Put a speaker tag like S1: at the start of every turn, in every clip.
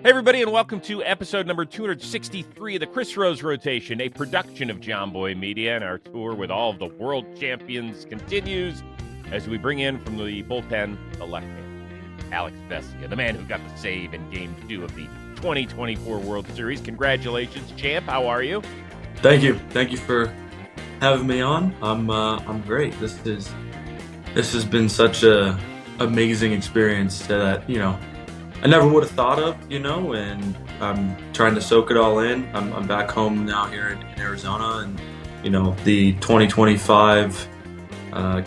S1: Hey, everybody, and welcome to episode number 263 of the Chris Rose Rotation, a production of John Boy Media, and our tour with all of the world champions continues as we bring in from the bullpen the left hand, Alex Vesia, the man who got the save in Game 2 of the 2024 World Series. Congratulations, champ. How are you?
S2: Thank you. Thank you for having me on. I'm great. This has been such a amazing experience that I never would have thought of, and I'm trying to soak it all in. I'm back home now here in Arizona, and the 2025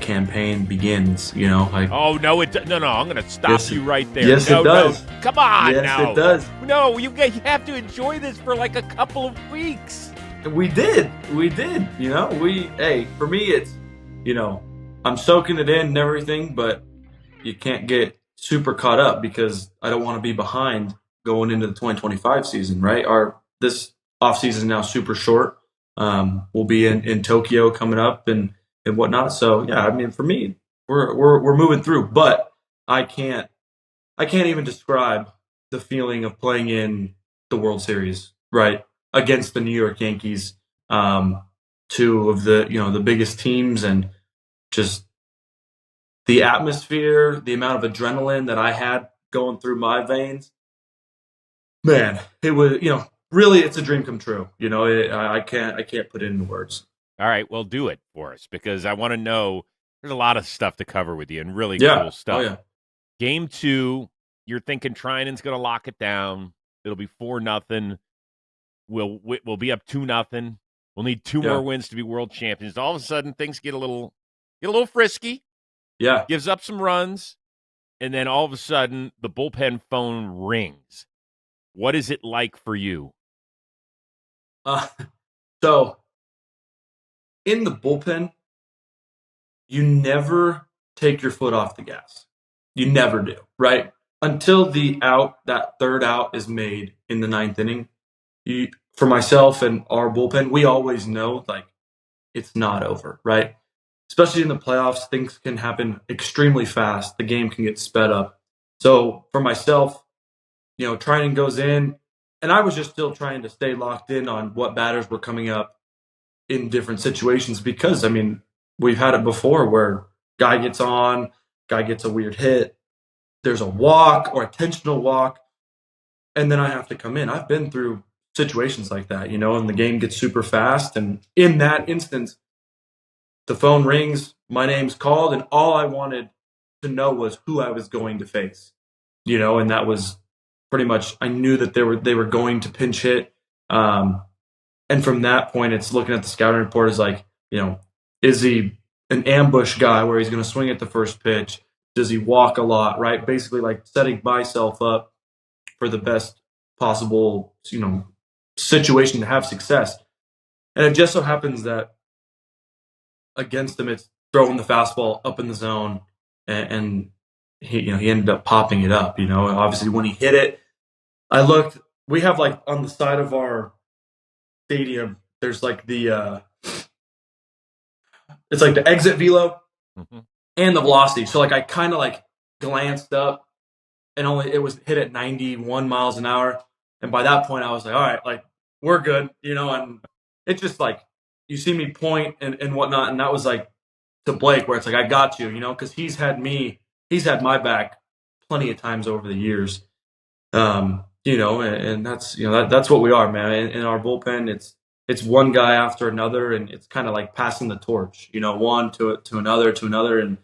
S2: campaign begins.
S1: Oh no, I'm going to stop you right there.
S2: Yes,
S1: no,
S2: it does.
S1: No, come on,
S2: yes,
S1: now.
S2: It does.
S1: No, you have to enjoy this for like a couple of weeks.
S2: We did. For me, it's I'm soaking it in and everything, but you can't get super caught up because I don't want to be behind going into the 2025 season, right? This offseason is now super short. We'll be in Tokyo coming up and whatnot. So yeah, I mean, for me, we're moving through, but I can't even describe the feeling of playing in the World Series, right? Against the New York Yankees, two of the biggest teams, and just the atmosphere, the amount of adrenaline that I had going through my veins, man, it was, really, it's a dream come true. I can't put it into words.
S1: All right, well, do it for us because I want to know. There's a lot of stuff to cover with you and really cool stuff.
S2: Oh, yeah.
S1: Game 2, you're thinking Trinan's going to lock it down. It'll be 4-0. We'll be up 2-0. We'll need two more wins to be world champions. All of a sudden, things get a little frisky.
S2: Yeah.
S1: Gives up some runs, and then all of a sudden, the bullpen phone rings. What is it like for you?
S2: So, in the bullpen, you never take your foot off the gas. You never do, right? Until that third out is made in the ninth inning. For myself and our bullpen, we always know, it's not over, right? Especially in the playoffs, things can happen extremely fast. The game can get sped up. So for myself, Trinan goes in, and I was just still trying to stay locked in on what batters were coming up in different situations because, we've had it before where guy gets a weird hit, there's a walk or intentional walk, and then I have to come in. I've been through situations like that, and the game gets super fast. And in that instance, the phone rings, my name's called, and all I wanted to know was who I was going to face, and that was pretty much, I knew that they were going to pinch hit. And from that point, it's looking at the scouting report as is he an ambush guy where he's going to swing at the first pitch? Does he walk a lot, right? Basically setting myself up for the best possible, situation to have success. And it just so happens that against him, it's throwing the fastball up in the zone, and he ended up popping it up. Obviously when he hit it, I looked. We have on the side of our stadium, there's the it's the exit velo and the velocity. So I kind of glanced up, and it was hit at 91 miles an hour. And by that point, I was all right, we're good, and it's just you see me point and whatnot. And that was to Blake, where it's I got you, because he's had my back plenty of times over the years. And that's, that's what we are, man. In our bullpen, it's one guy after another, and it's kind of passing the torch, one to another. And,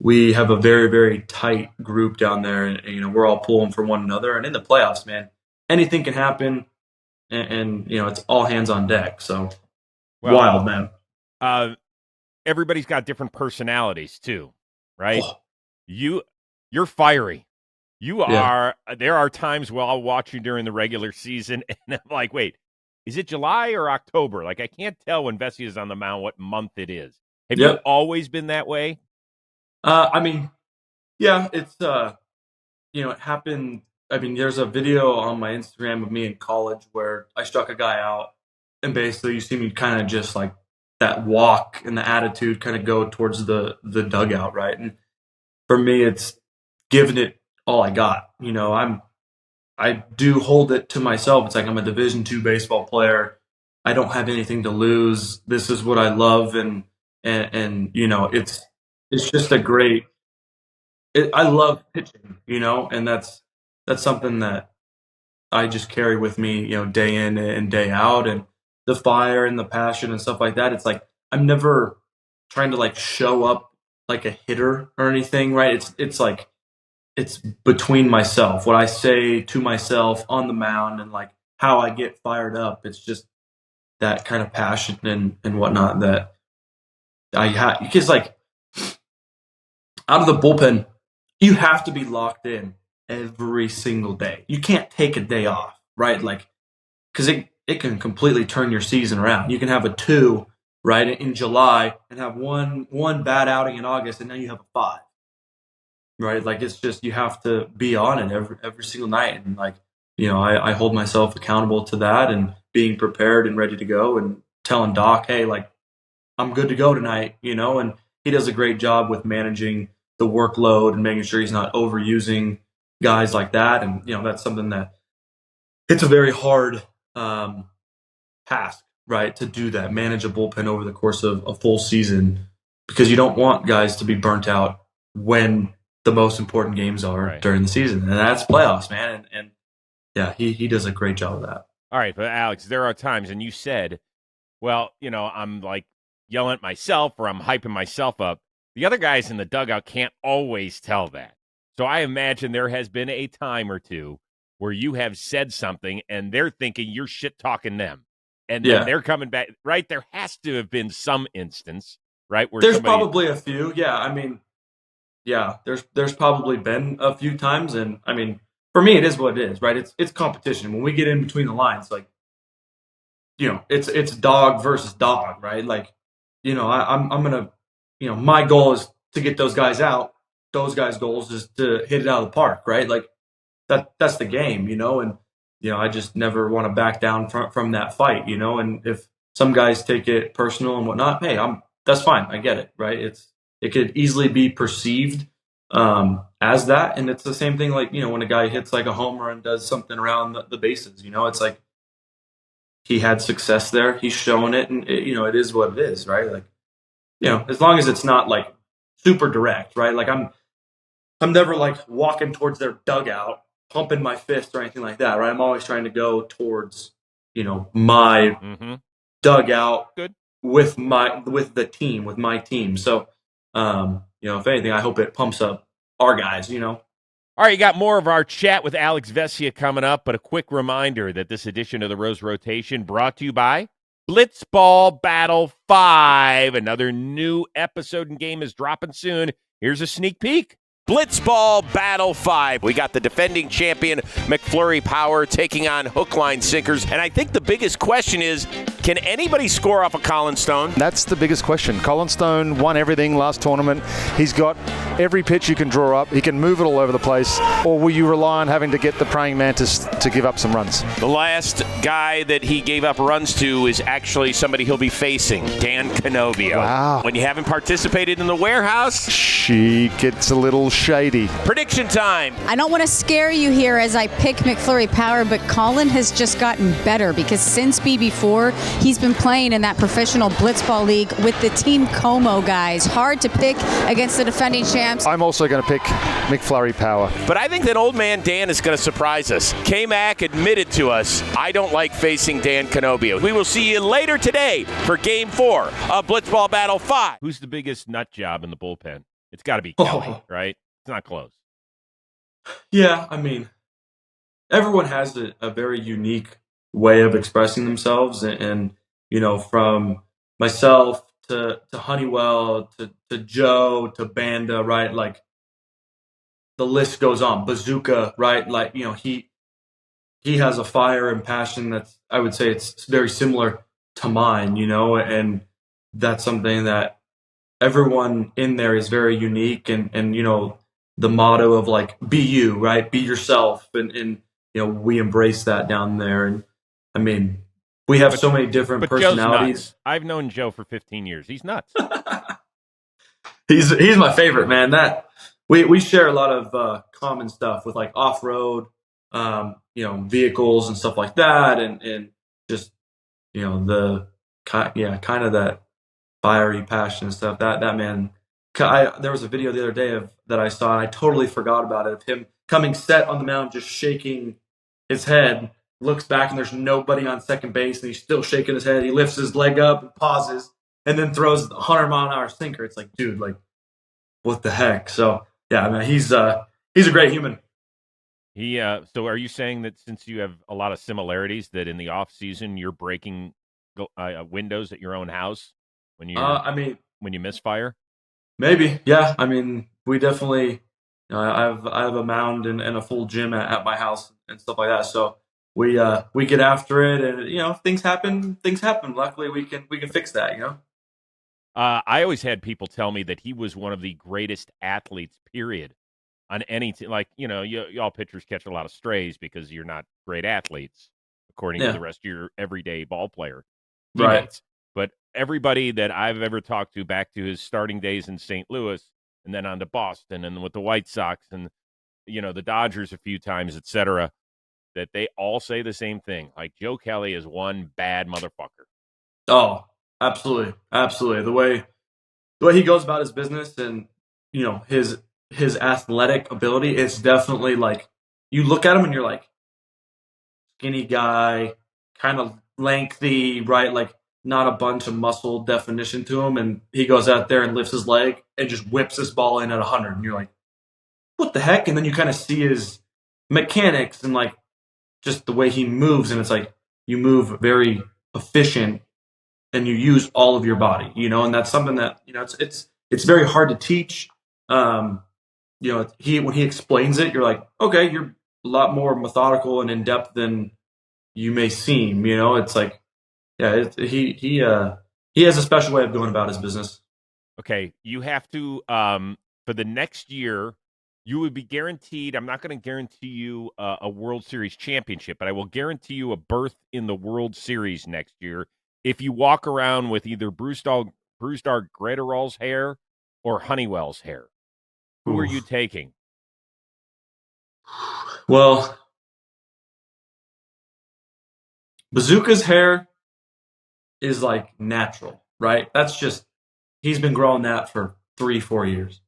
S2: we have a very, very tight group down there, and we're all pulling for one another. And in the playoffs, man, anything can happen, and it's all hands on deck. So wild, man.
S1: Everybody's got different personalities too, right? Oh. You're fiery. You are. There are times where I'll watch you during the regular season, and I'm wait, is it July or October? I can't tell when Vesia is on the mound what month it is. Have you always been that way?
S2: Yeah, it's it happened. There's a video on my Instagram of me in college where I struck a guy out, and basically you see me kind of just that walk and the attitude kind of go towards the dugout, right? And for me, it's giving it all I got. I do hold it to myself. It's like I'm a Division II baseball player. I don't have anything to lose. This is what I love, and it's just a great. I love pitching, and that's something that I just carry with me, day in and day out, and the fire and the passion and stuff like that. It's like I'm never trying to like show up like a hitter or anything, right? It's like it's between myself, what I say to myself on the mound, and like how I get fired up. It's just that kind of passion and whatnot that I have. Because like out of the bullpen, you have to be locked in every single day. You can't take a day off, right? Like, because it can completely turn your season around. You can have a 2, right, in July and have one bad outing in August, and then you have a 5, right? Like, it's just you have to be on it every single night, and like, I hold myself accountable to that and being prepared and ready to go, and telling Doc, hey, like, I'm good to go tonight, and he does a great job with managing the workload and making sure he's not overusing guys like that. And, that's something that it's a very hard task, right, to do that, manage a bullpen over the course of a full season, because you don't want guys to be burnt out when the most important games are during the season. And that's playoffs, man. And yeah, he does a great job of that.
S1: All right, but Alex, there are times, and you said, well, I'm like yelling at myself or I'm hyping myself up. The other guys in the dugout can't always tell that. So I imagine there has been a time or two where you have said something and they're thinking you're shit-talking them. And then they're coming back, right? There has to have been some instance, right? Where
S2: there's probably a few. Yeah, I mean, there's probably been a few times. And, I mean, for me, it is what it is, right? It's competition. When we get in between the lines, like, it's dog versus dog, right? Like, I'm going to, my goal is to get those guys out. Those guys' goals is to hit it out of the park, right? Like that's the game, and, I just never want to back down from that fight, and if some guys take it personal and whatnot, hey, that's fine. I get it, right? It could easily be perceived as that. And it's the same thing, like, when a guy hits like a homer and does something around the bases, it's like he had success there. He's showing it, and it is what it is, right? Like, as long as it's not like super direct, right? Like I'm never like walking towards their dugout, pumping my fist or anything like that, right? I'm always trying to go towards, my dugout with the team, with my team. So, if anything, I hope it pumps up our guys, All
S1: right, you got more of our chat with Alex Vesia coming up, but a quick reminder that this edition of the Rose Rotation brought to you by Blitzball Battle 5. Another new episode and game is dropping soon. Here's a sneak peek. Blitzball Battle 5. We got the defending champion McFlurry Power taking on hook, line, sinkers. And I think the biggest question is, can anybody score off of Colin Stone?
S3: That's the biggest question. Colin Stone won everything last tournament. He's got every pitch you can draw up. He can move it all over the place. Or will you rely on having to get the praying mantis to give up some runs?
S1: The last guy that he gave up runs to is actually somebody he'll be facing, Dan Canobio.
S3: Wow.
S1: When you haven't participated in the warehouse,
S3: she gets a little shady.
S1: Prediction time.
S4: I don't want to scare you here as I pick McFlurry Power, but Colin has just gotten better because since BB4, he's been playing in that professional Blitzball League with the Team Como guys. Hard to pick against the defending champs.
S3: I'm also going to pick McFlurry Power.
S1: But I think that old man Dan is going to surprise us. K-Mac admitted to us, I don't like facing Dan Canobio. We will see you later today for Game 4 of Blitzball Battle 5. Who's the biggest nut job in the bullpen? It's got to be Kelly, right? It's not close.
S2: Yeah, I mean, everyone has a very unique way of expressing themselves, and from myself to Honeywell to Joe to Banda, right? Like the list goes on. Bazooka, right? Like he has a fire and passion that's, I would say, it's very similar to mine, and that's something that everyone in there is very unique, and the motto of like be you, right? Be yourself, and we embrace that down there. And I mean, we have so many different personalities.
S1: Joe's nuts. I've known Joe for 15 years. He's nuts.
S2: He's my favorite, man. That we share a lot of common stuff with like off-road, vehicles and stuff like that, and just the kind of that fiery passion and stuff. That man. There was a video the other day that I saw, and I totally forgot about it, of him coming set on the mound, just shaking his head, looks back, and there's nobody on second base, and he's still shaking his head. He lifts his leg up and pauses, and then throws a 100-mile-an-hour sinker. It's like, dude, like, what the heck? So, yeah, I mean, he's a great human.
S1: So are you saying that since you have a lot of similarities, that in the off season you're breaking windows at your own house when you misfire?
S2: Maybe, yeah. I mean, we definitely. I have a mound and a full gym at my house and stuff like that. So we get after it, and things happen. Things happen. Luckily, we can fix that.
S1: I always had people tell me that he was one of the greatest athletes, period, on any team. Like, y'all pitchers catch a lot of strays because you're not great athletes, according to the rest of your everyday ball player teammates. Right. But everybody that I've ever talked to, back to his starting days in St. Louis, and then on to Boston, and with the White Sox, and the Dodgers a few times, etc., that they all say the same thing. Like, Joe Kelly is one bad motherfucker.
S2: Oh, absolutely, absolutely. The way he goes about his business, and his athletic ability, it's definitely like, you look at him and you're like, skinny guy, kind of lengthy, right? Like, not a bunch of muscle definition to him, and he goes out there and lifts his leg and just whips this ball in at 100, and you're like, what the heck? And then you kind of see his mechanics and like just the way he moves, and it's like, you move very efficient and you use all of your body, and that's something that it's very hard to teach. When he explains it, you're like, okay, you're a lot more methodical and in depth than you may seem. It's like, yeah, he has a special way of going about his business.
S1: Okay, you have to for the next year, you would be guaranteed. I'm not going to guarantee you a World Series championship, but I will guarantee you a berth in the World Series next year if you walk around with either Brusdar Graterol's hair or Honeywell's hair. Who are you taking?
S2: Well, Bazooka's hair is like natural, right? That's just, he's been growing that for 3-4 years.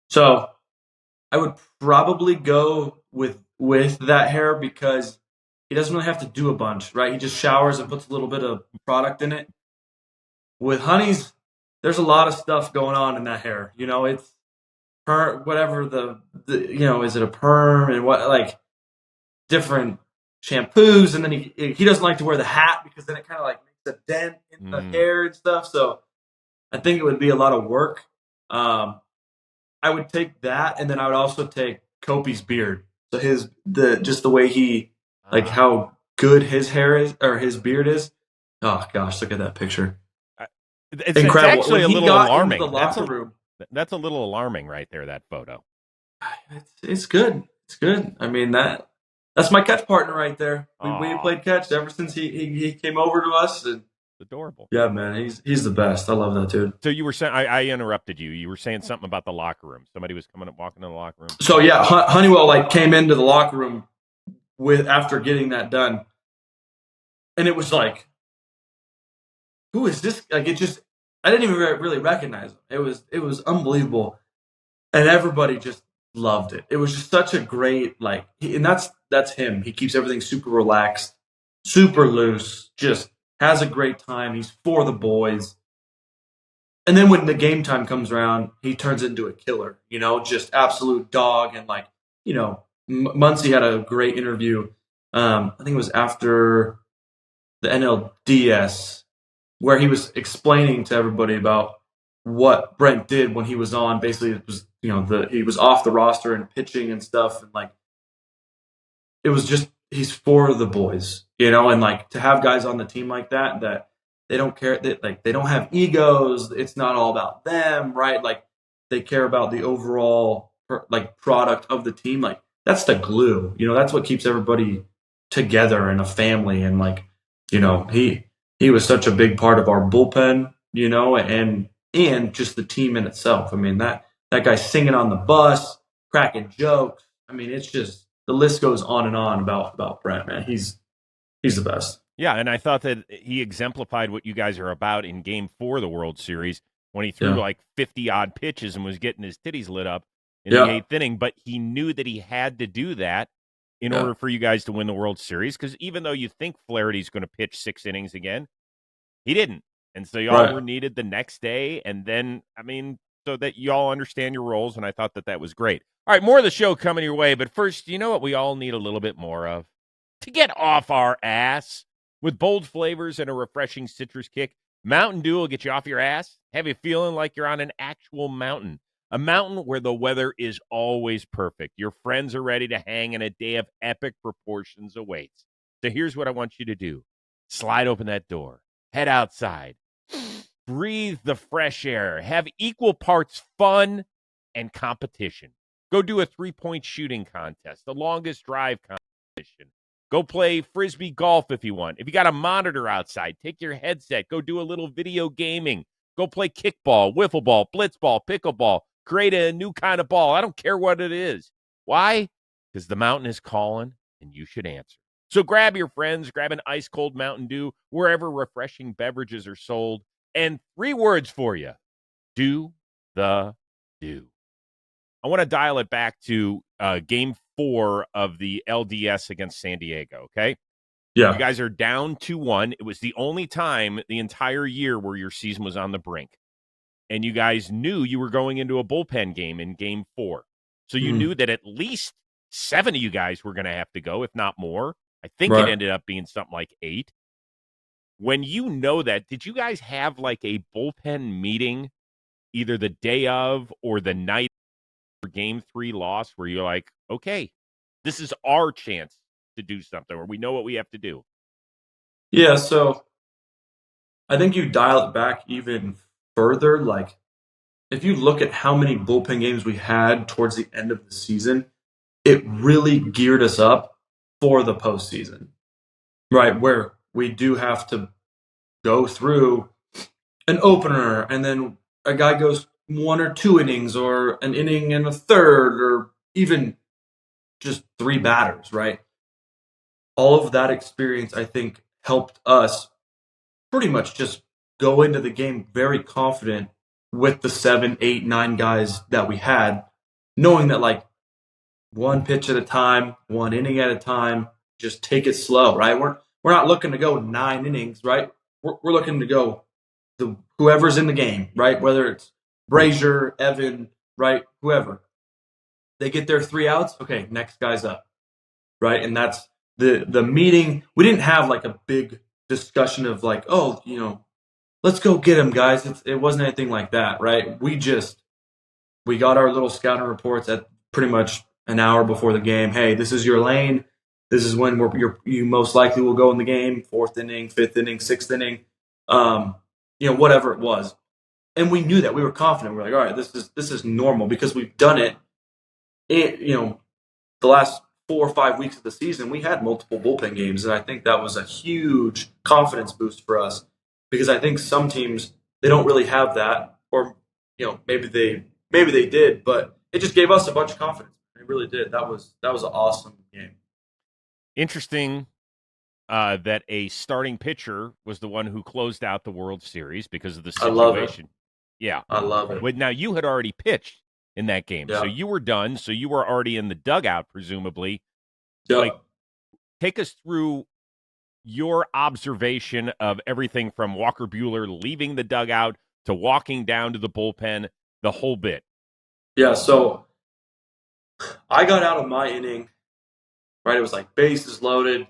S2: So I would probably go with that hair because he doesn't really have to do a bunch, right? He just showers and puts a little bit of product in it. With Honey's, there's a lot of stuff going on in that hair. It's whatever the is it a perm and what, like, different shampoos, and then he doesn't like to wear the hat because then it kind of like makes a dent in the hair and stuff. So I think it would be a lot of work. I would take that, and then I would also take Kopi's beard. So just the way he, like, how good his hair is, or his beard is. Oh gosh, look at that picture.
S1: It's
S2: incredible.
S1: It's actually a little alarming.
S2: The
S1: that's a little alarming right there, that photo.
S2: It's good. It's good. I mean, that's my catch partner right there. We played catch ever since he came over to us. And
S1: adorable.
S2: Yeah, man, he's the best. I love that dude.
S1: So you were saying, I interrupted you. You were saying something about the locker room. Somebody was walking in the locker room.
S2: So yeah, Honeywell came into the locker room after getting that done, and it was like, who is this? Like, I didn't even really recognize him. It was unbelievable, and everybody just loved it. It was just such a great, like, and that's him. He keeps everything super relaxed, super loose, just has a great time. He's for the boys. And then when the game time comes around, he turns into a killer, just absolute dog. And like, Muncie had a great interview. I think it was after the NLDS, where he was explaining to everybody about what Brent did when he was on. Basically, it was, he was off the roster and pitching and stuff. And like, it was just, he's for the boys, and like, to have guys on the team like that they don't care, they don't have egos. It's not all about them, right? Like, they care about the overall, like, product of the team. Like, that's the glue, that's what keeps everybody together in a family. And like, he was such a big part of our bullpen, and just the team in itself. I mean, that guy's singing on the bus, cracking jokes. I mean, it's just, the list goes on and on about Brent, man. He's the best.
S1: Yeah, and I thought that he exemplified what you guys are about in Game 4 of the World Series when he threw like 50-odd pitches and was getting his titties lit up in the 8th inning. But he knew that he had to do that in order for you guys to win the World Series, because even though you think Flaherty's going to pitch 6 innings again, he didn't. And so y'all were needed the next day, and then, so that y'all understand your roles, and I thought that was great. All right, more of the show coming your way, but first, you know what we all need a little bit more of? To get off our ass. With bold flavors and a refreshing citrus kick, Mountain Dew will get you off your ass, have you feeling like you're on an actual mountain. A mountain where the weather is always perfect. Your friends are ready to hang, and a day of epic proportions awaits. So here's what I want you to do. Slide open that door. Head outside. Breathe the fresh air. Have equal parts fun and competition. Go do a 3-point shooting contest, the longest drive competition. Go play Frisbee golf if you want. If you got a monitor outside, take your headset. Go do a little video gaming. Go play kickball, wiffle ball, blitzball, pickleball. Create a new kind of ball. I don't care what it is. Why? Because the mountain is calling, and you should answer. So grab your friends, grab an ice-cold Mountain Dew, wherever refreshing beverages are sold. And 3 words for you. Do the do. I want to dial it back to Game 4 of the LDS against San Diego, okay?
S2: Yeah.
S1: You guys are down 2-1. It was the only time the entire year where your season was on the brink. And you guys knew you were going into a bullpen game in Game 4. So you knew that at least 7 of you guys were going to have to go, if not more. I think it ended up being something like 8. When you know that, did you guys have like a bullpen meeting either the day of or the night for Game 3 loss where you're like, okay, this is our chance to do something, or we know what we have to do?
S2: Yeah, so I think you dial it back even further. Like, if you look at how many bullpen games we had towards the end of the season, it really geared us up for the postseason, right? Where we do have to go through an opener, and then a guy goes 1 or 2 innings, or an inning and a third, or even just 3 batters, right? All of that experience, I think, helped us pretty much just go into the game very confident with the 7, 8, 9 guys that we had, knowing that, like, 1 pitch at a time, 1 inning at a time, just take it slow, right? We're not looking to go 9 innings, right? We're looking to go whoever's in the game, right? Whether it's Brazier, Evan, right? Whoever. They get their 3 outs, okay, next guy's up, right? And that's the meeting. We didn't have like a big discussion of like, oh, let's go get him, guys. It wasn't anything like that, right? We got our little scouting reports at pretty much an hour before the game. Hey, this is your lane. This is when you most likely will go in the game. 4th inning, 5th inning, 6th inning, whatever it was. And we knew that. We were confident. We're like, all right, this is normal because we've done it. The last 4 or 5 weeks of the season, we had multiple bullpen games, and I think that was a huge confidence boost for us, because I think some teams, they don't really have that, or maybe they did, but it just gave us a bunch of confidence. It really did. That was an awesome game.
S1: Interesting that a starting pitcher was the one who closed out the World Series because of the situation.
S2: I love it.
S1: Yeah,
S2: I love it.
S1: But now you had already pitched in that game,
S2: yeah.
S1: So you were done. So you were already in the dugout, presumably.
S2: Yeah.
S1: Like, take us through your observation of everything from Walker Buehler leaving the dugout to walking down to the bullpen, the whole bit.
S2: Yeah, so I got out of my inning, right? It was like bases loaded,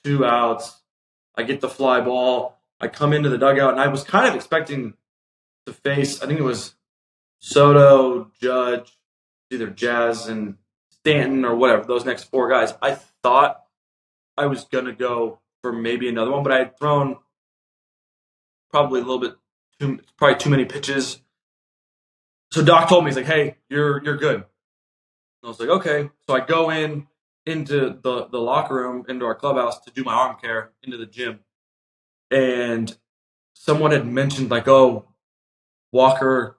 S2: 2 outs. I get the fly ball. I come into the dugout, and I was kind of expecting to face, I think it was Soto, Judge, either Jazz and Stanton or whatever, those next 4 guys. I thought I was going to go for maybe another one, but I had thrown probably a little bit too many pitches. So Doc told me, he's like, hey, you're good. And I was like, okay. So I go into the locker room, into our clubhouse to do my arm care, into the gym. And someone had mentioned, like, oh, Walker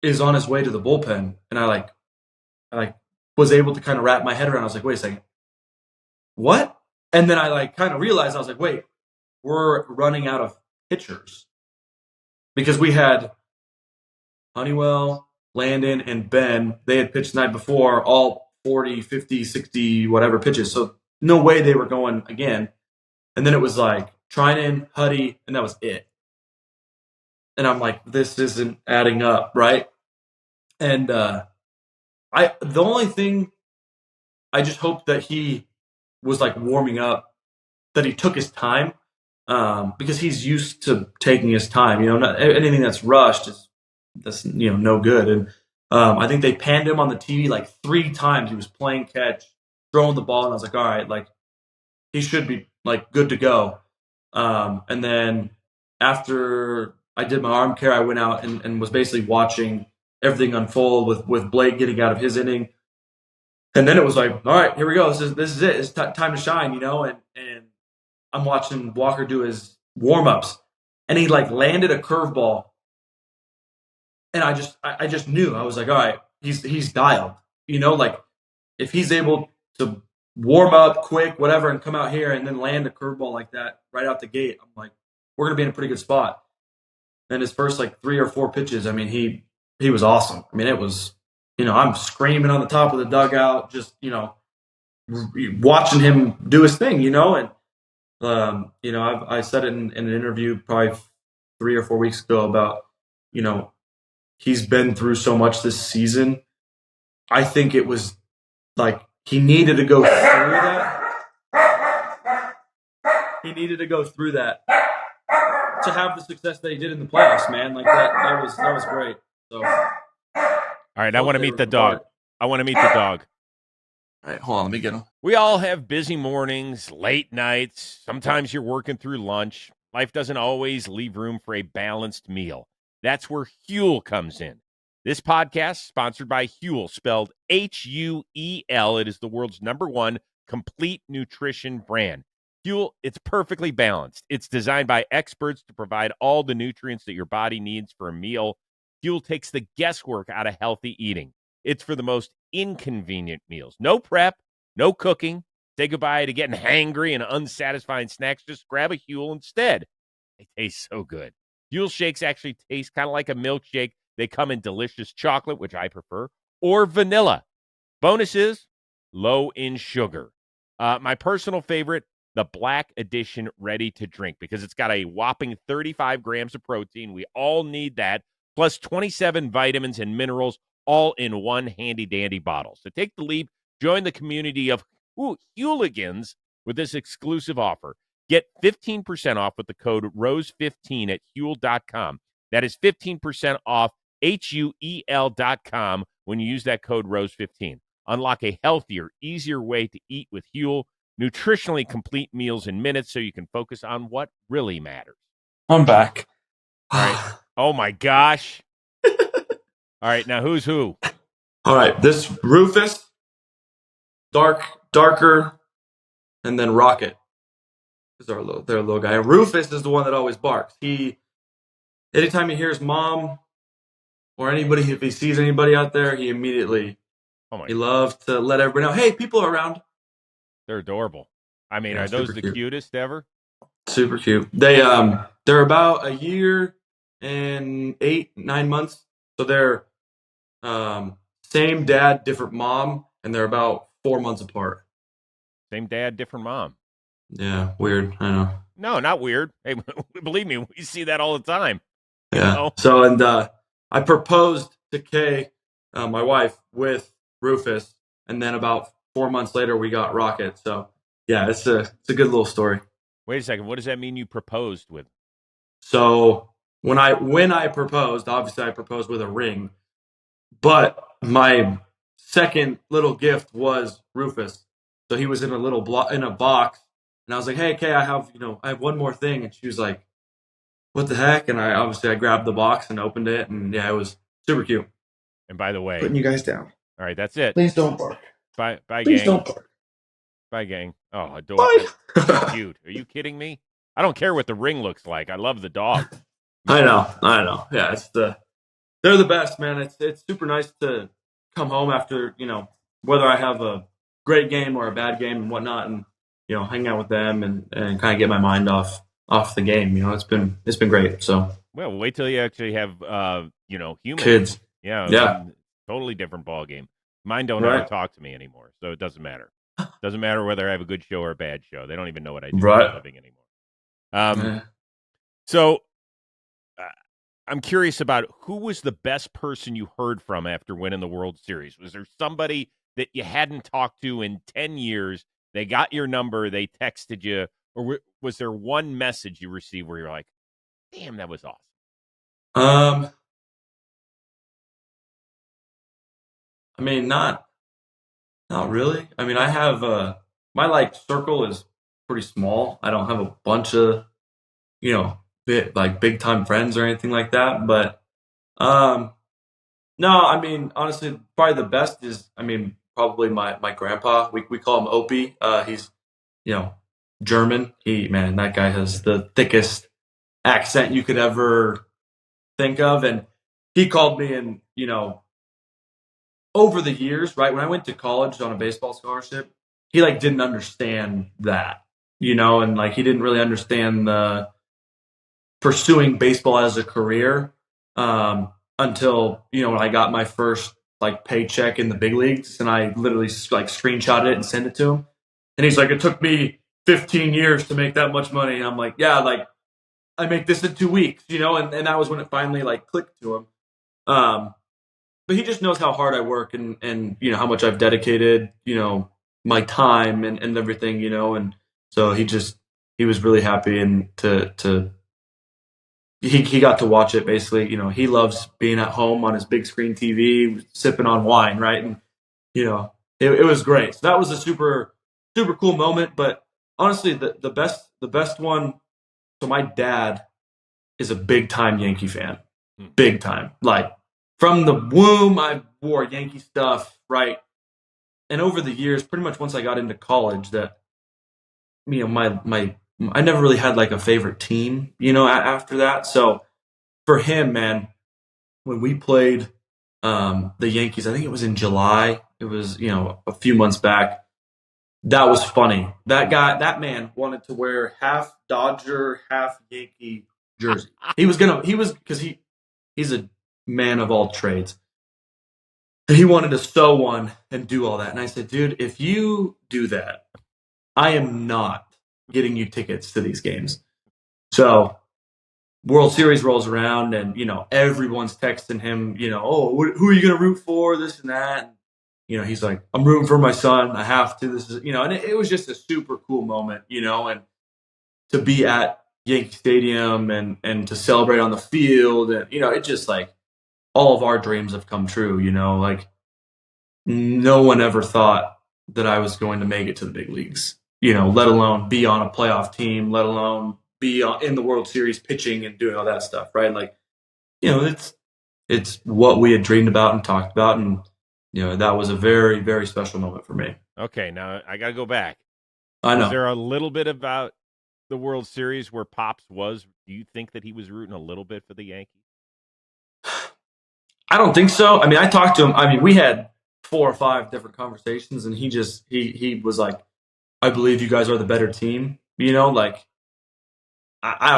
S2: is on his way to the bullpen. And I was able to kind of wrap my head around. I was like, wait a second. what? And then I like kind of realized, I was like, wait, we're running out of pitchers. Because we had Honeywell, Landon, and Ben. They had pitched the night before, all 40, 50, 60, whatever pitches. So no way they were going again. And then it was like Trinan, Huddy, and that was it. And I'm like, this isn't adding up, right? And the only thing, I just hope that he was like warming up, that he took his time, because he's used to taking his time. Not anything that's rushed that's no good. And I think they panned him on the TV like 3 times. He was playing catch, throwing the ball, and I was like, all right, like he should be like good to go. And then after I did my arm care, I went out and was basically watching everything unfold with Blake getting out of his inning. And then it was like, all right, here we go. This is it. It's time to shine, and I'm watching Walker do his warm-ups, and he like landed a curveball. And I just knew. I was like, all right, he's dialed. Like if he's able to warm up quick, whatever, and come out here and then land a curveball like that right out the gate, I'm like, we're going to be in a pretty good spot. And his first like 3 or 4 pitches, I mean, he was awesome. I mean, it was, I'm screaming on the top of the dugout, just, watching him do his thing, and, I said it in an interview probably 3 or 4 weeks ago about, he's been through so much this season. I think it was like he needed to go through that. He needed to go through that to have the success that he did in the playoffs, man. Like that was great. So,
S1: all right, I want to meet the dog. All
S2: right, hold on, let me get him.
S1: We all have busy mornings, late nights. Sometimes you're working through lunch. Life doesn't always leave room for a balanced meal. That's where Huel comes in. This podcast sponsored by Huel, spelled Huel. It is the world's #1 complete nutrition brand. Huel, it's perfectly balanced. It's designed by experts to provide all the nutrients that your body needs for a meal. Huel takes the guesswork out of healthy eating. It's for the most inconvenient meals. No prep, no cooking. Say goodbye to getting hangry and unsatisfying snacks. Just grab a Huel instead. They taste so good. Huel shakes actually taste kind of like a milkshake. They come in delicious chocolate, which I prefer, or vanilla. Bonus is low in sugar. My personal favorite, the Black Edition Ready to Drink, because it's got a whopping 35 grams of protein. We all need that, plus 27 vitamins and minerals, all in one handy-dandy bottle. So take the leap. Join the community of Hooligans with this exclusive offer. Get 15% off with the code ROSE15 at Huel.com. That is 15% off HUEL.com when you use that code ROSE15. Unlock a healthier, easier way to eat with Huel. Nutritionally complete meals in minutes so you can focus on what really matters.
S2: I'm back.
S1: All right. Oh, my gosh. All right, now who's who?
S2: All right, this Rufus, darker, and then Rocket is their little guy. Rufus is the one that always barks. Anytime he hears mom or anybody, if he sees anybody out there, he immediately he loves to let everybody know, hey, people are around.
S1: They're adorable. I mean, are those the cutest ever?
S2: Super cute. They're about a year and 8-9 months. So they're same dad, different mom, and they're about 4 months apart.
S1: Same dad, different mom.
S2: Yeah, weird. I know.
S1: No, not weird. Hey, believe me, we see that all the time.
S2: Yeah.
S1: You know?
S2: So, and I proposed to Kay, my wife, with Rufus, and then about 4 months later, we got Rocket. So, yeah, it's a good little story.
S1: Wait a second. What does that mean you proposed with?
S2: So, when I proposed, obviously I proposed with a ring, but my second little gift was Rufus. So he was in in a box, and I was like, "Hey, Kay, I have one more thing," and she was like, "What the heck?" And I grabbed the box and opened it, and yeah, it was super cute.
S1: And by the way,
S5: putting you guys down.
S1: All right, that's it.
S5: Please don't bark.
S1: Bye,
S5: Please
S1: gang.
S5: don't bark.
S1: Bye, gang. Oh, adorable. So cute. Are you kidding me? I don't care what the ring looks like. I love the dog.
S2: I know. Yeah, they're the best, man. It's super nice to come home after, whether I have a great game or a bad game and whatnot, and hang out with them and kind of get my mind off the game. It's been great. So
S1: well, wait till you actually have humans.
S2: Kids.
S1: Yeah.
S2: Yeah.
S1: Totally different ball game. Mine don't
S2: Right.
S1: ever talk to me anymore, so it doesn't matter. Doesn't matter whether I have a good show or a bad show. They don't even know what I do for a living anymore. So I'm curious about who was the best person you heard from after winning the World Series. Was there somebody that you hadn't talked to in 10 years? They got your number, they texted you, or was there one message you received where you're like, damn, that was awesome?
S2: I mean, not really. I mean, I have my circle is pretty small. I don't have a bunch of big time friends or anything like that. But no, I mean, honestly, probably the best is, probably my grandpa. We call him Opie. He's German. That guy has the thickest accent you could ever think of, and he called me, and over the years, right when I went to college on a baseball scholarship, he didn't understand that, and he didn't really understand the pursuing baseball as a career until when I got my first paycheck in the big leagues, and I literally screenshotted it and sent it to him, and he's like, it took me 15 years to make that much money, and I'm like, yeah, I make this in 2 weeks, and that was when it finally clicked to him. But he just knows how hard I work and how much I've dedicated, my time and everything, and so he was really happy, and he got to watch it basically. He loves being at home on his big screen TV, sipping on wine, right? And it was great. So that was a super super cool moment. But honestly, the best one. So my dad is a big time Yankee fan, big time. From the womb, I wore Yankee stuff, right? And over the years, pretty much once I got into college, that I never really had a favorite team, after that. So for him, man, when we played the Yankees, I think it was in July. It was a few months back. That was funny. That man wanted to wear half Dodger, half Yankee jersey. Because he's a man of all trades. He wanted to sew one and do all that. And I said, dude, if you do that, I am not getting you tickets to these games. So World Series rolls around, and everyone's texting him, who are you going to root for, this and that. And, he's like, I'm rooting for my son. I have to. This is, and it was just a super cool moment, and to be at Yankee Stadium and to celebrate on the field, and it just all of our dreams have come true. No one ever thought that I was going to make it to the big leagues, let alone be on a playoff team, let alone be in the World Series pitching and doing all that stuff, right? It's what we had dreamed about and talked about, and that was a very, very special moment for me.
S1: Okay, now I got to go back.
S2: I know.
S1: Is there a little bit about the World Series where Pops was? Do you think that he was rooting a little bit for the Yankees?
S2: I don't think so. I talked to him. We had 4 or 5 different conversations, and he was like, I believe you guys are the better team. I don't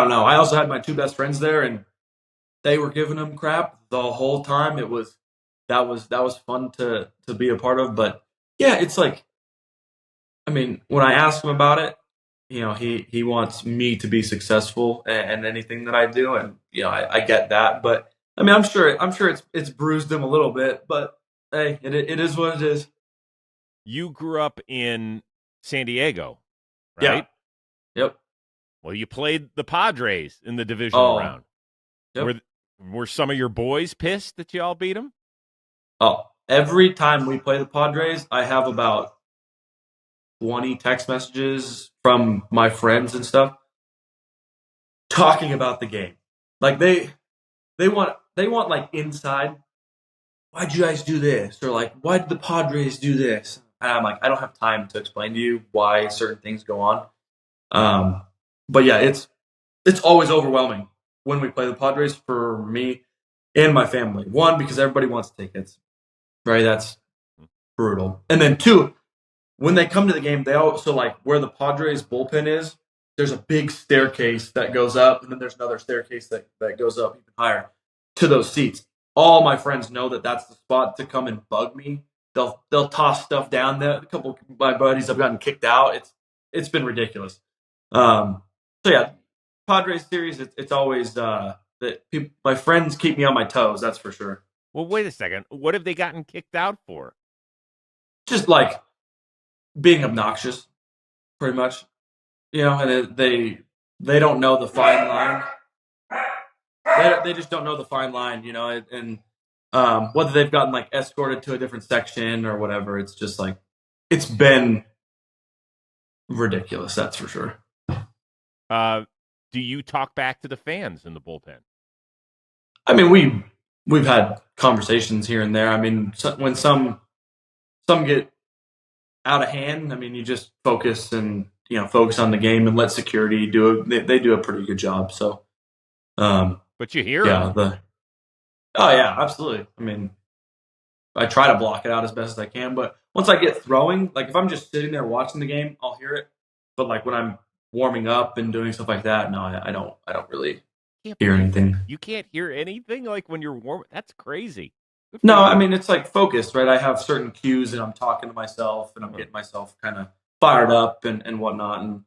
S2: know. I also had my 2 best friends there, and they were giving him crap the whole time. That was fun to be a part of. But yeah, it's when I ask him about it, he wants me to be successful in anything that I do, and I get that. But I'm sure it's bruised him a little bit, but hey, it is what it is.
S1: You grew up in San Diego, right?
S2: Yeah. Yep.
S1: Well, you played the Padres in the divisional round.
S2: Yep.
S1: Were some of your boys pissed that you all beat them?
S2: Oh, every time we play the Padres, I have about 20 text messages from my friends and stuff talking about the game. They want inside. Why'd you guys do this? Or why did the Padres do this? And I'm I don't have time to explain to you why certain things go on. But yeah, it's always overwhelming when we play the Padres for me and my family. 1, because everybody wants tickets, right? That's brutal. And then 2, when they come to the game, they also like where the Padres bullpen is. There's a big staircase that goes up, and then there's another staircase that goes up even higher to those seats. All my friends know that that's the spot to come and bug me. They'll toss stuff down there. A couple of my buddies have gotten kicked out. It's been ridiculous. So yeah, Padres series. It's always that my friends keep me on my toes. That's for sure.
S1: Well, wait a second. What have they gotten kicked out for?
S2: Just like being obnoxious, pretty much. And they don't know the fine line. They just don't know the fine line, and whether they've gotten like escorted to a different section or whatever, it's just like it's been ridiculous. That's for sure.
S1: Do you talk back to the fans in the bullpen?
S2: I mean, we've had conversations here and there. I mean, when some get out of hand, I mean, you just focus on the game and let security do it. They do a pretty good job. So,
S1: but you hear them.
S2: Oh yeah, absolutely. I mean, I try to block it out as best as I can, but once I get throwing, like if I'm just sitting there watching the game, I'll hear it. But like when I'm warming up and doing stuff like that, no, I don't really hear anything.
S1: You can't hear anything like when you're warm. That's crazy.
S2: No, I mean, it's like focused, right? I have certain cues and I'm talking to myself and I'm getting myself kind of fired up and whatnot. And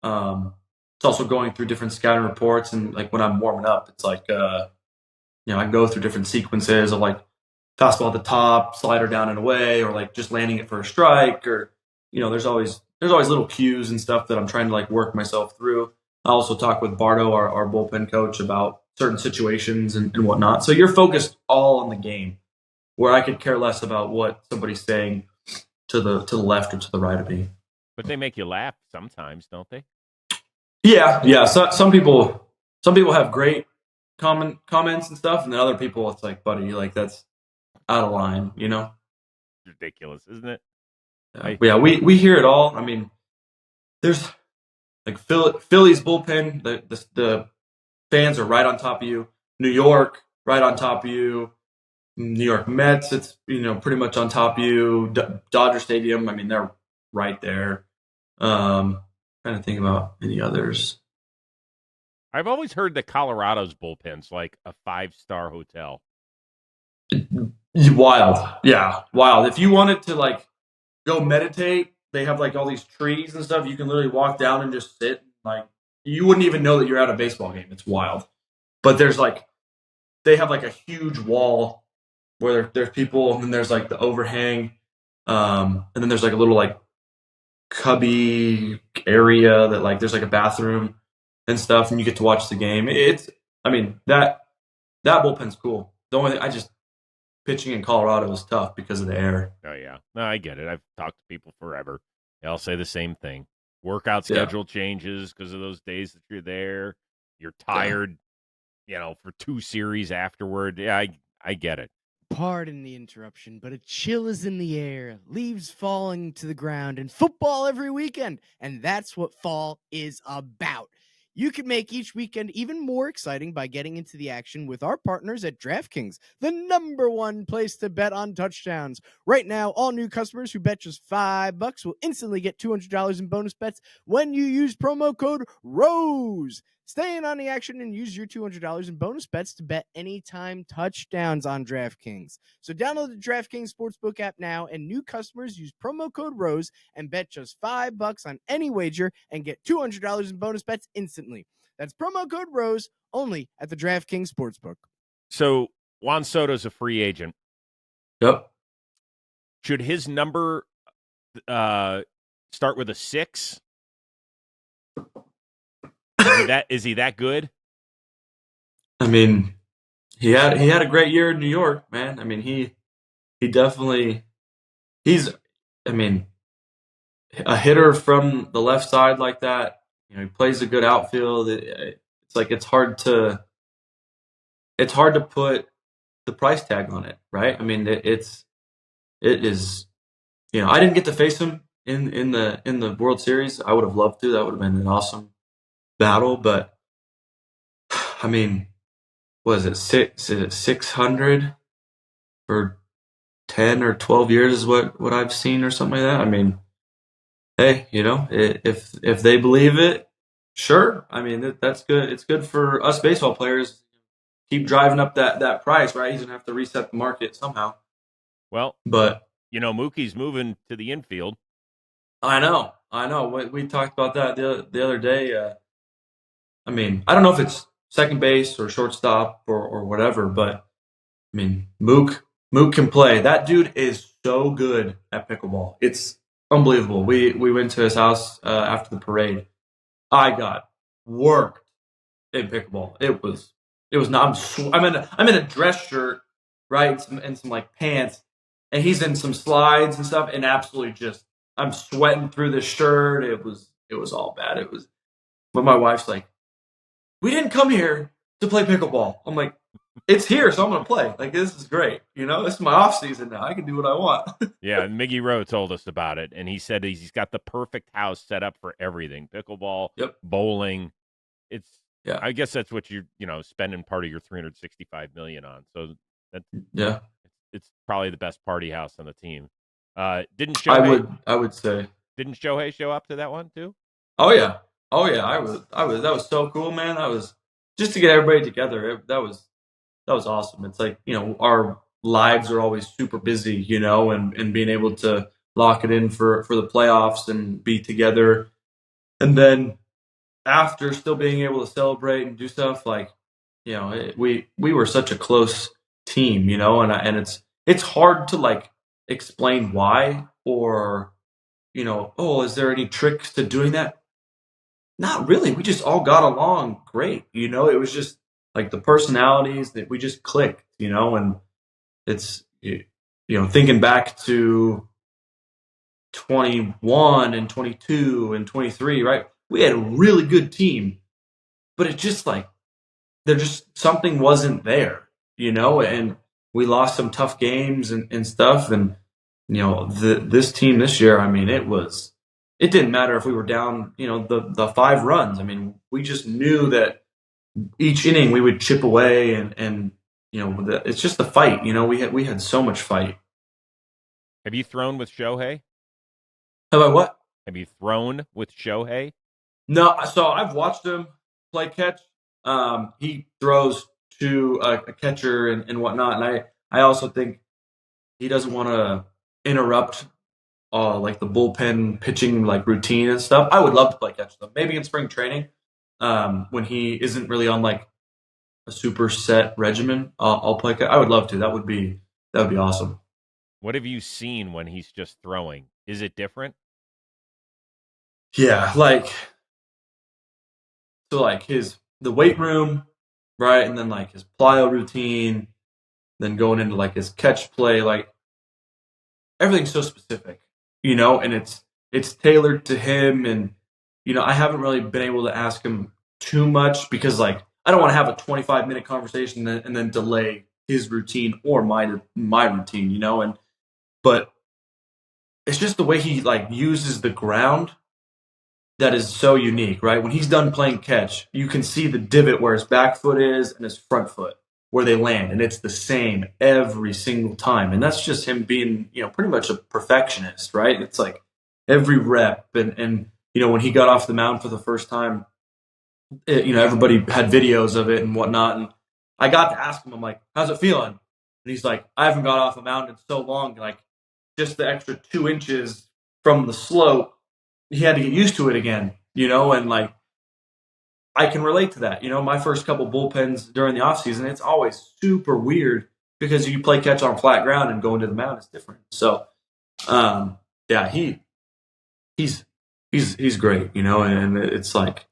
S2: it's also going through different scouting reports. And like when I'm warming up, it's like, I go through different sequences of like fastball at the top, slider down and away, or like just landing it for a strike, or, there's always little cues and stuff that I'm trying to like work myself through. I also talk with Bardo, our bullpen coach, about certain situations and whatnot. So you're focused all on the game, where I could care less about what somebody's saying to the left or to the right of me.
S1: But they make you laugh sometimes, don't they?
S2: Yeah. So, some people have great comments and stuff, and then other people, it's like, buddy, like that's out of line,
S1: Ridiculous, isn't it?
S2: We hear it all. I mean, there's like Philly's bullpen. The fans are right on top of you. New York, right on top of you. New York Mets, it's pretty much on top of you. Dodger Stadium, I mean, they're right there. Trying to think about any others.
S1: I've always heard that Colorado's bullpen's like a 5-star hotel.
S2: Wild, yeah, wild. If you wanted to like go meditate, they have like all these trees and stuff. You can literally walk down and just sit. Like you wouldn't even know that you're at a baseball game. It's wild. But they have like a huge wall where there's people, and then there's like the overhang, and then there's like a little like cubby area that like there's like a bathroom and stuff, and you get to watch the game. That bullpen's cool. The only thing, pitching in Colorado is tough because of the air.
S1: Oh yeah, no, I get it. I've talked to people forever. They all say the same thing. Workout schedule changes because of those days that you're there. You're tired, for 2 series afterward. Yeah, I get it.
S5: Pardon the interruption, but a chill is in the air, leaves falling to the ground, and football every weekend. And that's what fall is about. You can make each weekend even more exciting by getting into the action with our partners at DraftKings, the #1 place to bet on touchdowns. Right now, all new customers who bet just $5 will instantly get $200 in bonus bets when you use promo code ROSE. Stay in on the action and use your $200 in bonus bets to bet anytime touchdowns on DraftKings. So download the DraftKings Sportsbook app now, and new customers use promo code ROSE and bet just $5 on any wager and get $200 in bonus bets instantly. That's promo code ROSE only at the DraftKings Sportsbook.
S1: So Juan Soto's a free agent.
S2: Yep.
S1: Should his number start with a 6? Is he that good?
S2: I mean, he had a great year in New York, man. I mean, he definitely he's a hitter from the left side like that. He plays a good outfield. It's like it's hard to put the price tag on it, right? I mean, it is. I didn't get to face him in the World Series. I would have loved to. That would have been an awesome battle, but I mean, was it 600 for 10 or 12 years is what I've seen or something like that? I mean, hey, if they believe it, sure. I mean, that's good. It's good for us baseball players. Keep driving up that price, right? He's gonna have to reset the market somehow.
S1: Well,
S2: But
S1: Mookie's moving to the infield.
S2: I know. We talked about that the other day. I mean, I don't know if it's second base or shortstop or whatever, but I mean, Mook can play. That dude is so good at pickleball. It's unbelievable. We went to his house after the parade. I got worked in pickleball. It was not. I'm in a dress shirt, right, and some like pants, and he's in some slides and stuff, and absolutely just I'm sweating through the shirt. It was all bad. It was. But my wife's like, we didn't come here to play pickleball. I'm like, it's here, so I'm gonna play. Like, this is great. This is my off season now. I can do what I want.
S1: Yeah, and Miggy Rowe told us about it, and he said he's got the perfect house set up for everything: pickleball,
S2: Yep.
S1: bowling.
S2: Yeah.
S1: I guess that's what you're spending part of your $365 million on. So
S2: Yeah.
S1: it's probably the best party house on the team. Didn't Shohei?
S2: I would say.
S1: Didn't Shohei show up to that one too?
S2: Oh yeah. I was. That was so cool, man. That was just to get everybody together. That was awesome. It's like our lives are always super busy, and being able to lock it in for the playoffs and be together, and then after still being able to celebrate and do stuff like, we were such a close team, and it's hard to like explain why or, is there any tricks to doing that? Not really. We just all got along great. It was just like the personalities that we just clicked, and it's, thinking back to 21 and 22 and 23, right? We had a really good team, but it just like something wasn't there, and we lost some tough games and stuff. And, this team this year, I mean, it didn't matter if we were down, the 5 runs. I mean, we just knew that each inning we would chip away and it's just the fight, we had so much fight.
S1: Have you thrown with Shohei?
S2: Have I what?
S1: Have you thrown with Shohei?
S2: No, so I've watched him play catch. He throws to a catcher and whatnot, and I also think he doesn't want to interrupt like the bullpen pitching like routine and stuff. I would love to play catch with him, maybe in spring training when he isn't really on like a super set regimen. I'll play catch. I would love to. That would be awesome.
S1: What have you seen when he's just throwing? Is it different?
S2: Yeah, like the weight room, right? And then like his plyo routine, then going into like his catch play, like everything's so specific, and it's tailored to him. And, I haven't really been able to ask him too much because like, I don't want to have a 25-minute conversation and then delay his routine or my routine, but it's just the way he like uses the ground that is so unique, right? When he's done playing catch, you can see the divot where his back foot is and his front foot where they land, and it's the same every single time. And that's just him being, pretty much a perfectionist, right? It's like every rep, and when he got off the mound for the first time, everybody had videos of it and whatnot, and I got to ask him, I'm like, how's it feeling? And he's like, I haven't got off the mound in so long, like just the extra 2 inches from the slope, he had to get used to it again, and like, I can relate to that. My first couple bullpens during the offseason, it's always super weird because you play catch on flat ground and going to the mound is different. So, yeah, he's great, and it's like,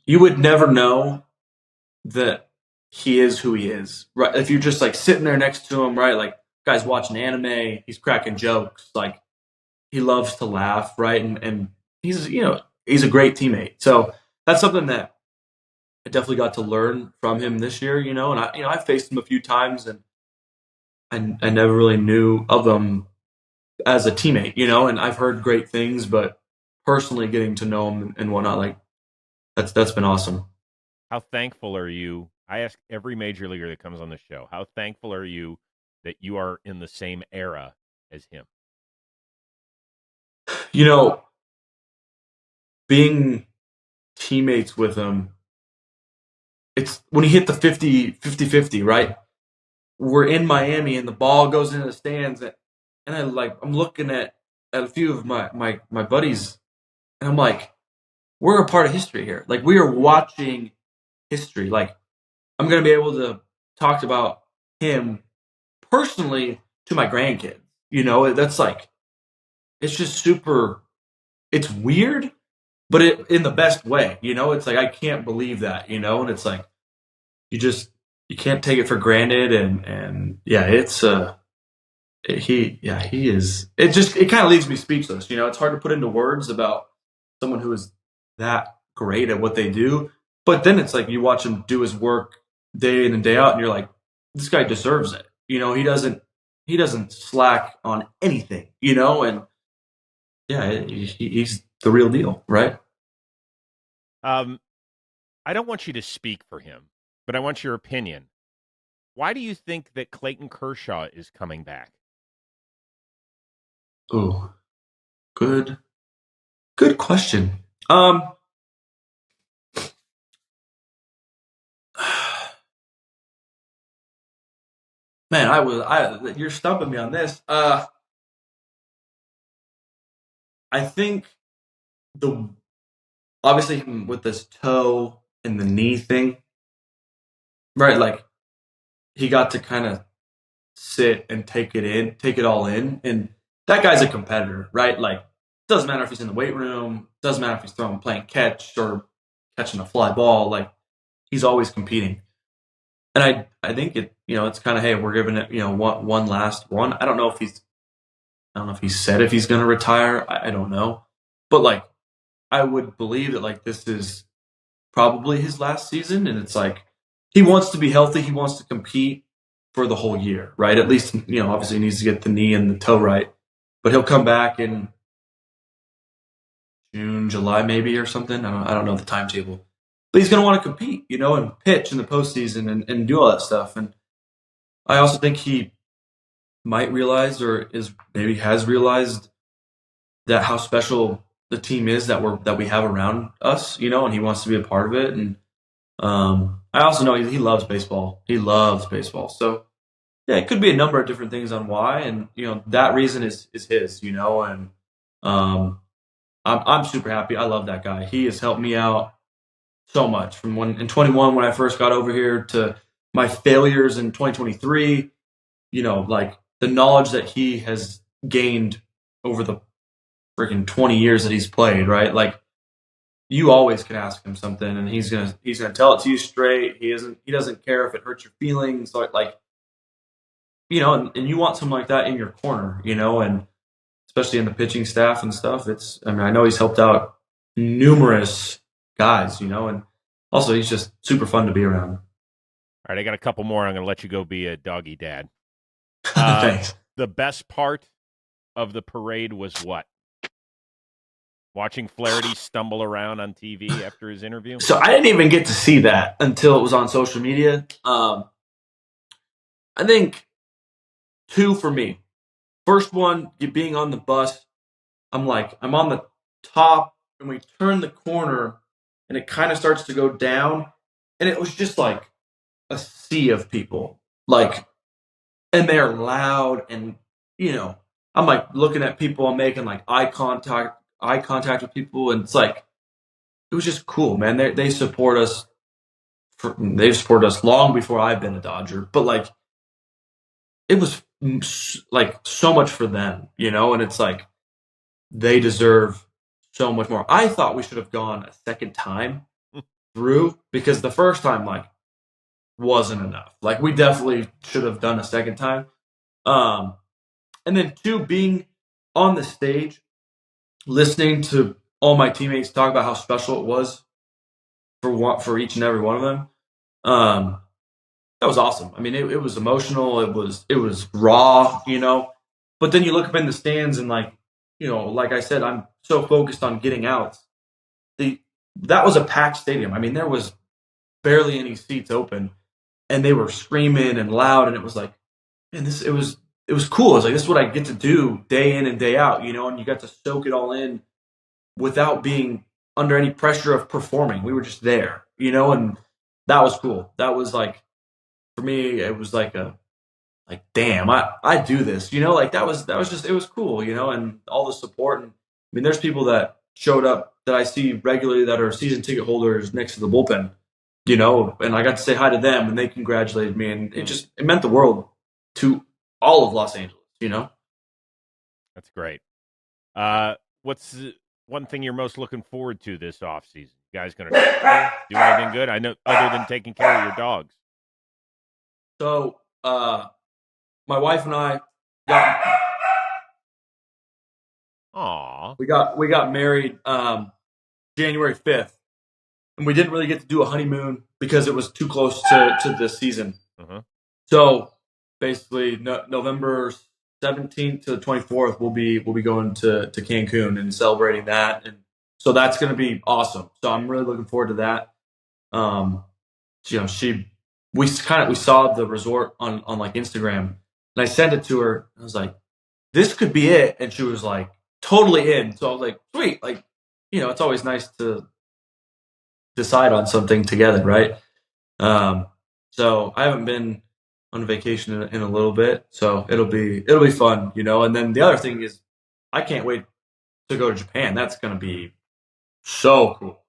S2: you would never know that he is who he is, right? If you're just like sitting there next to him, right? Like, guy's watching anime, he's cracking jokes, like he loves to laugh, right? And he's, he's a great teammate. So that's something that I definitely got to learn from him this year, and I faced him a few times and I never really knew of him as a teammate, and I've heard great things, but personally getting to know him and whatnot, like that's been awesome.
S1: How thankful are you? I ask every major leaguer that comes on the show, how thankful are you that you are in the same era as him?
S2: being teammates with him, it's when he hit the 50-50, right? We're in Miami and the ball goes into the stands, and I'm looking at a few of my buddies, and I'm like, we're a part of history here. Like, we are watching history. Like, I'm gonna be able to talk about him personally to my grandkids. That's like, it's just super. It's weird, but in the best way. It's like, I can't believe that. And it's like, you can't take it for granted, and yeah, it's he is. It kind of leaves me speechless. It's hard to put into words about someone who is that great at what they do. But then it's like, you watch him do his work day in and day out, and you're like, this guy deserves it. He doesn't slack on anything. And yeah, he's the real deal, right?
S1: I don't want you to speak for him, but I want your opinion. Why do you think that Clayton Kershaw is coming back?
S2: Oh, good question. Man, you're stumping me on this. I think obviously with this toe and the knee thing, right? Like, he got to kind of sit and take it all in. And that guy's a competitor, right? Like, doesn't matter if he's in the weight room, doesn't matter if he's playing catch or catching a fly ball. Like, he's always competing. And I think it's kind of, hey, we're giving it, one last one. I don't know if he said if he's going to retire. I don't know. But like, I would believe that like this is probably his last season. And it's like, he wants to be healthy. He wants to compete for the whole year, right? At least, obviously he needs to get the knee and the toe right. But he'll come back in June, July maybe or something. I don't know the timetable. But he's going to want to compete, and pitch in the postseason and do all that stuff. And I also think he might realize, or maybe has realized, that how special the team is that we have around us, and he wants to be a part of it. And I also know he loves baseball. He loves baseball. So yeah, it could be a number of different things on why, and that reason is his, and I'm super happy. I love that guy. He has helped me out so much from in 21 when I first got over here to my failures in 2023. Like, the knowledge that he has gained over the freaking 20 years that he's played, right? Like, you always can ask him something, and he's gonna tell it to you straight. He doesn't care if it hurts your feelings, like and you want someone like that in your corner, and especially in the pitching staff and stuff. I know he's helped out numerous guys, and also he's just super fun to be around.
S1: All right, I got a couple more. I'm going to let you go be a doggy dad.
S2: Thanks.
S1: The best part of the parade was what? Watching Flaherty stumble around on TV after his interview?
S2: So I didn't even get to see that until it was on social media. I think 2 for me. First one, being on the bus. I'm on the top, and we turn the corner, and it kind of starts to go down, and it was just like a sea of people, like, and they're loud, and I'm like looking at people, I'm making like eye contact with people, and it's like, it was just cool, man. They support us. They've supported us long before I've been a Dodger, but like, it was like so much for them, and it's like, they deserve so much more. I thought we should have gone a second time through, because the first time like wasn't enough. Like, we definitely should have done a second time. And then 2, being on the stage, listening to all my teammates talk about how special it was for each and every one of them. That was awesome. I mean, it was emotional. It was raw, but then you look up in the stands, and like, like I said, I'm so focused on getting out. That was a packed stadium. I mean, there was barely any seats open, and they were screaming and loud, and it was like, man, it was cool. It was like, this is what I get to do day in and day out, and you got to soak it all in without being under any pressure of performing. We were just there, and that was cool. That was like, for me, it was like damn, I do this, that was just, it was cool, and all the support. And I mean, there's people that showed up that I see regularly that are season ticket holders next to the bullpen, and I got to say hi to them and they congratulated me, and it meant the world to all of Los Angeles,
S1: That's great. What's one thing you're most looking forward to this offseason? You guys going to do anything good? I know, other than taking care of your dogs.
S2: So, my wife and I we got married January 5th, and we didn't really get to do a honeymoon because it was too close to the season.
S1: Uh-huh.
S2: So basically, November 17th to the 24th, we'll be going to Cancun and celebrating that, and so that's going to be awesome. So I'm really looking forward to that. We saw the resort on like Instagram, and I sent it to her. I was like, this could be it, and she was like, totally in. So I was like, sweet. Like, it's always nice to decide on something together, right? So I haven't been on vacation in a little bit, so it'll be fun, And then the other thing is, I can't wait to go to Japan. That's going to be so cool.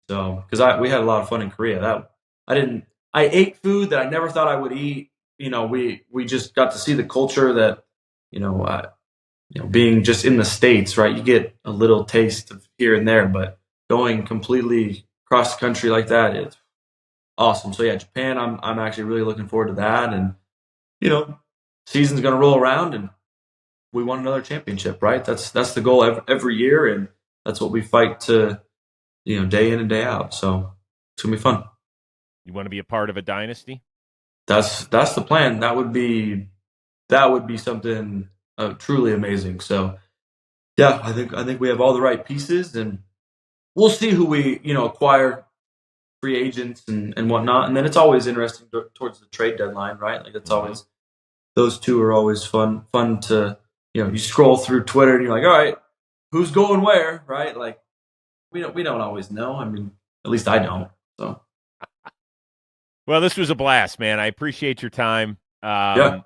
S2: So, because we had a lot of fun in Korea. I ate food that I never thought I would eat. We just got to see the culture that, being just in the States, right? You get a little taste of here and there, but going completely across the country like that, it's awesome. So yeah, Japan, I'm actually really looking forward to that. And, season's going to roll around and we won another championship, right? That's the goal every year. And that's what we fight to, day in and day out. So it's going to be fun.
S1: You want to be a part of a dynasty?
S2: That's the plan. That would be something truly amazing. So yeah, I think we have all the right pieces, and we'll see who we acquire, free agents and whatnot. And then it's always interesting towards the trade deadline, right? Like it's always, those two are always fun to you scroll through Twitter and you're like, all right, who's going where, right? Like we don't always know. I mean, at least I don't. So.
S1: Well, this was a blast, man. I appreciate your time. It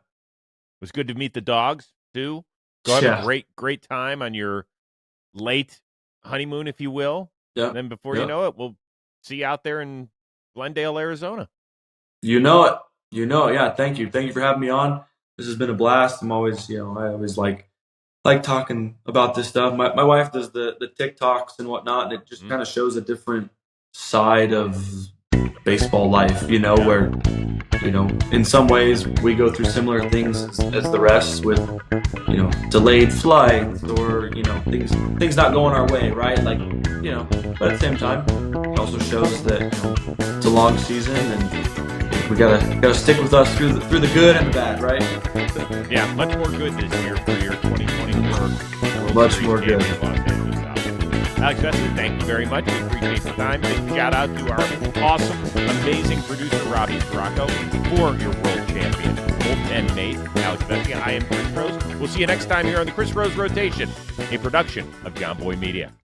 S1: was good to meet the dogs, too. Go have a great time on your late honeymoon, if you will. Yeah. And then before you know it, we'll see you out there in Glendale, Arizona.
S2: You know it. Yeah, thank you. Thank you for having me on. This has been a blast. I'm always, I always like talking about this stuff. My wife does the TikToks and whatnot, and it just kind of shows a different side of baseball life, where, in some ways we go through similar things as the rest with, delayed flights or, things not going our way, right? Like, but at the same time, it also shows that, it's a long season and we gotta stick with us through the good and the bad, right?
S1: Yeah, much more good this year for your 2024.
S2: Much more good.
S1: Alex Vesia, thank you very much. We appreciate the time. Big shout out to our awesome, amazing producer, Robbie Scirocco, for your world champion bullpen mate, Alex Vesia. I am Chris Rose. We'll see you next time here on the Chris Rose Rotation, a production of John Boy Media.